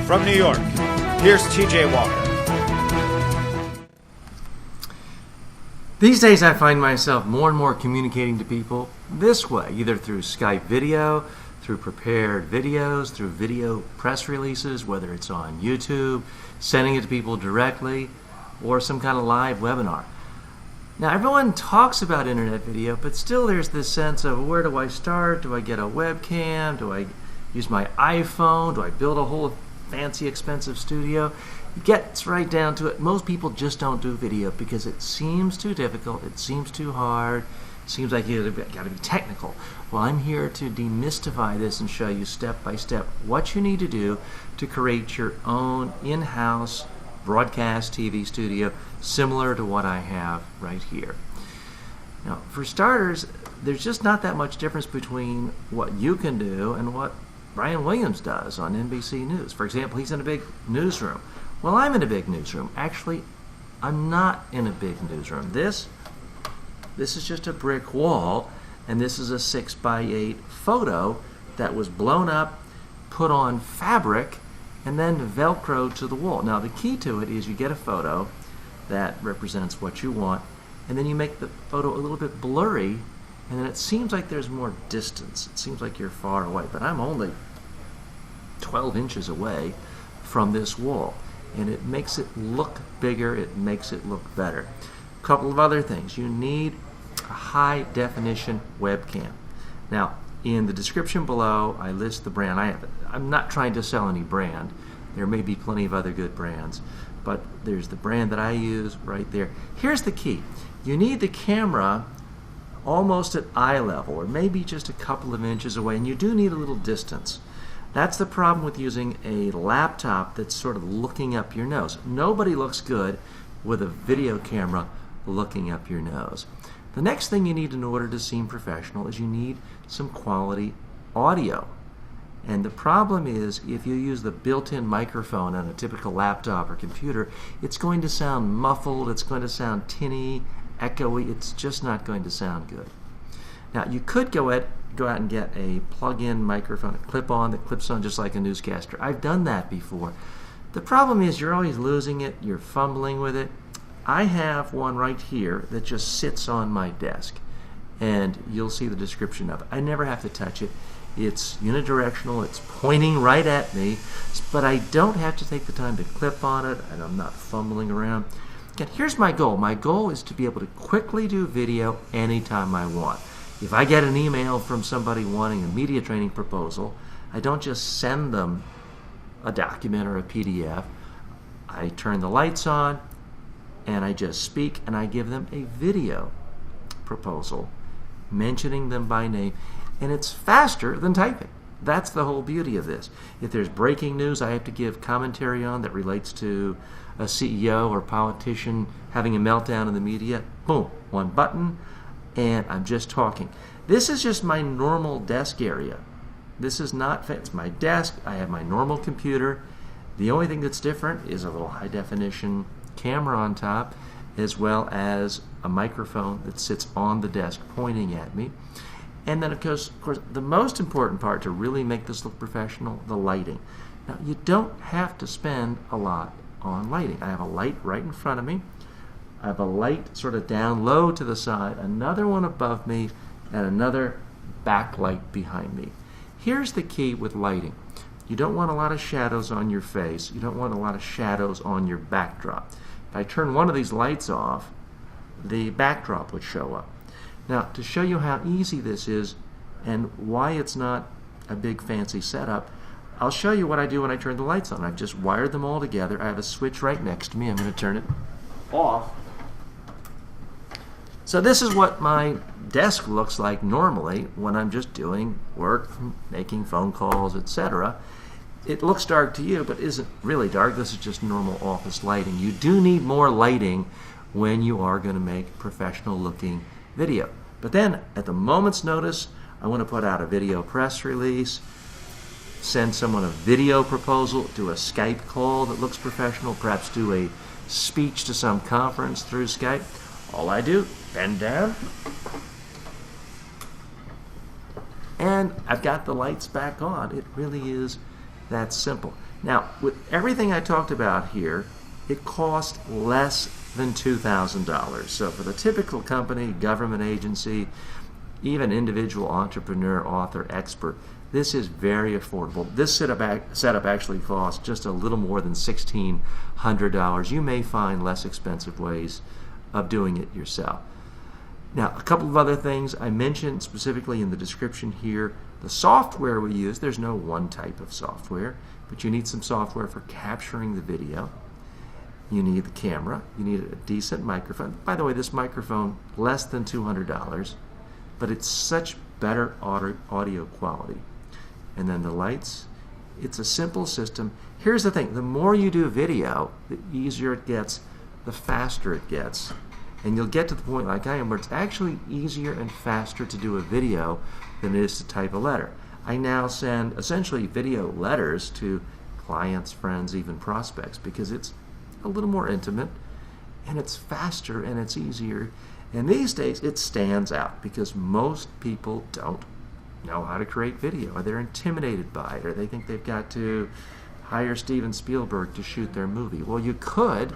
From New York, here's TJ Walker. These days I find myself more and more communicating to people this way, either through Skype video, through prepared videos, through video press releases, whether it's on YouTube, sending it to people directly, or some kind of live webinar. Now everyone talks about internet video, but still there's this sense of where do I start? Do I get a webcam? Do I use my iPhone? Do I build a whole fancy expensive studio? It gets right down to it. Most people just don't do video because it seems too difficult, it seems too hard, it seems like you've got to be technical. Well, I'm here to demystify this and show you step by step what you need to do to create your own in-house broadcast TV studio similar to what I have right here. Now, for starters, there's just not that much difference between what you can do and what Brian Williams does on NBC News. For example, he's in a big newsroom. Well, I'm in a big newsroom. Actually, I'm not in a big newsroom. This is just a brick wall, and this is a 6x8 photo that was blown up, put on fabric, and then Velcroed to the wall. Now, the key to it is you get a photo that represents what you want, and then you make the photo a little bit blurry, and then it seems like there's more distance. It seems like you're far away, but I'm only 12 inches away from this wall, and it makes it look bigger, it makes it look better. A couple of other things. You need a high definition webcam. Now, in the description below, I list the brand. I'm not trying to sell any brand. There may be plenty of other good brands, but there's the brand that I use right there. Here's the key. You need the camera almost at eye level, or maybe just a couple of inches away, and you do need a little distance. That's the problem with using a laptop that's sort of looking up your nose. Nobody looks good with a video camera looking up your nose. The next thing you need in order to seem professional is you need some quality audio. And the problem is, if you use the built-in microphone on a typical laptop or computer, it's going to sound muffled, it's going to sound tinny, echoey, it's just not going to sound good. Now, you could go out and get a plug-in microphone, a clip-on that clips on just like a newscaster. I've done that before. The problem is you're always losing it, you're fumbling with it. I have one right here that just sits on my desk, and you'll see the description of it. I never have to touch it. It's unidirectional, it's pointing right at me, but I don't have to take the time to clip on it, and I'm not fumbling around. Again, here's my goal. My goal is to be able to quickly do video anytime I want. If I get an email from somebody wanting a media training proposal, I don't just send them a document or a PDF. I turn the lights on, and I just speak, and I give them a video proposal, mentioning them by name, and it's faster than typing. That's the whole beauty of this. If there's breaking news I have to give commentary on that relates to a CEO or politician having a meltdown in the media, boom, one button, and I'm just talking. This is just my normal desk area. This is not, it's my desk, I have my normal computer. The only thing that's different is a little high definition camera on top, as well as a microphone that sits on the desk pointing at me. And then of course, the most important part to really make this look professional, the lighting. Now, you don't have to spend a lot on lighting. I have a light right in front of me. I have a light sort of down low to the side, another one above me, and another backlight behind me. Here's the key with lighting. You don't want a lot of shadows on your face. You don't want a lot of shadows on your backdrop. If I turn one of these lights off, the backdrop would show up. Now, to show you how easy this is and why it's not a big fancy setup, I'll show you what I do when I turn the lights on. I've just wired them all together. I have a switch right next to me. I'm going to turn it off. So this is what my desk looks like normally when I'm just doing work, making phone calls, etc. It looks dark to you, but isn't really dark. This is just normal office lighting. You do need more lighting when you are going to make professional looking video. But then, at the moment's notice, I want to put out a video press release, send someone a video proposal, do a Skype call that looks professional, perhaps do a speech to some conference through Skype. All I do, bend down, and I've got the lights back on. It really is that simple. Now, with everything I talked about here, it costs less than $2,000. So for the typical company, government agency, even individual entrepreneur, author, expert, this is very affordable. This setup actually costs just a little more than $1,600. You may find less expensive ways of doing it yourself. Now, a couple of other things I mentioned specifically in the description here. The software we use, there's no one type of software, but you need some software for capturing the video. You need the camera. You need a decent microphone. By the way, this microphone, less than $200, but it's such better audio quality. And then the lights, it's a simple system. Here's the thing, the more you do video, the easier it gets, the faster it gets. And you'll get to the point like I am where it's actually easier and faster to do a video than it is to type a letter. I now send essentially video letters to clients, friends, even prospects, because it's a little more intimate and it's faster and it's easier. And these days it stands out because most people don't know how to create video, or they're intimidated by it, or they think they've got to hire Steven Spielberg to shoot their movie. Well, you could,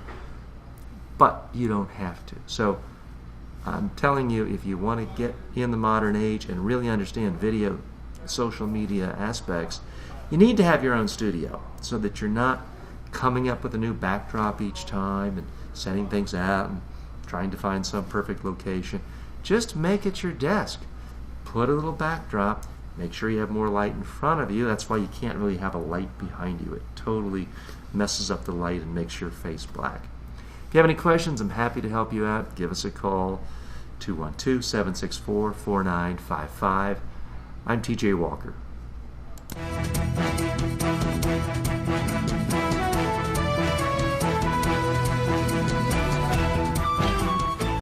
but you don't have to. So I'm telling you, if you want to get in the modern age and really understand video, social media aspects, you need to have your own studio so that you're not coming up with a new backdrop each time and setting things out and trying to find some perfect location. Just make it your desk. Put a little backdrop. Make sure you have more light in front of you. That's why you can't really have a light behind you. It totally messes up the light and makes your face black. If you have any questions, I'm happy to help you out. Give us a call, 212-764-4955. I'm TJ Walker.